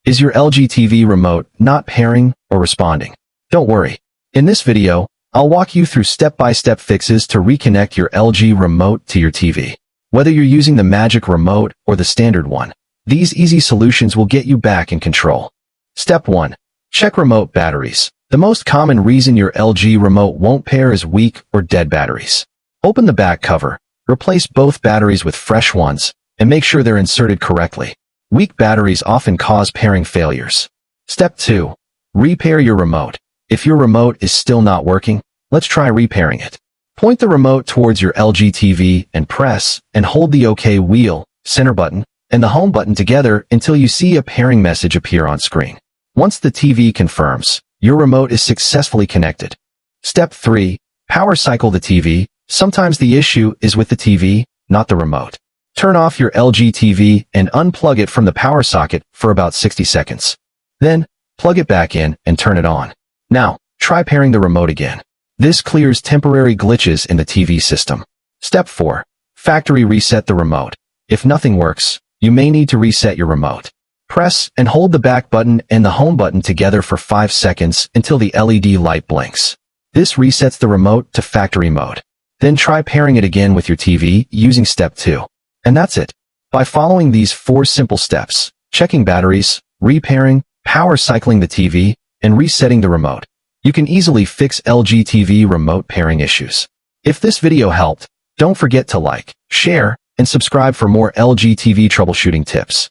Is your LG TV remote not pairing or responding? Don't worry. In this video, I'll walk you through step-by-step fixes to reconnect your LG remote to your TV. Whether you're using the Magic Remote or the standard one, these easy solutions will get you back in control. Step 1. Check remote batteries. The most common reason your LG remote won't pair is weak or dead batteries. Open the back cover, replace both batteries with fresh ones, and make sure they're inserted correctly. Weak batteries often cause pairing failures. Step 2. Repair your remote. If your remote is still not working, let's try repairing it. Point the remote towards your LG TV and press and hold the OK wheel, center button, and the home button together until you see a pairing message appear on screen. Once the TV confirms, your remote is successfully connected. Step 3. Power cycle the TV. Sometimes the issue is with the TV, not the remote. Turn off your LG TV and unplug it from the power socket for about 60 seconds. Then, plug it back in and turn it on. Now, try pairing the remote again. This clears temporary glitches in the TV system. Step 4. Factory reset the remote. If nothing works, you may need to reset your remote. Press and hold the back button and the home button together for 5 seconds until the LED light blinks. This resets the remote to factory mode. Then try pairing it again with your TV using step 2. And that's it. By following these 4 simple steps, checking batteries, repairing, power cycling the TV, and resetting the remote, you can easily fix LG TV remote pairing issues. If this video helped, don't forget to like, share, and subscribe for more LG TV troubleshooting tips.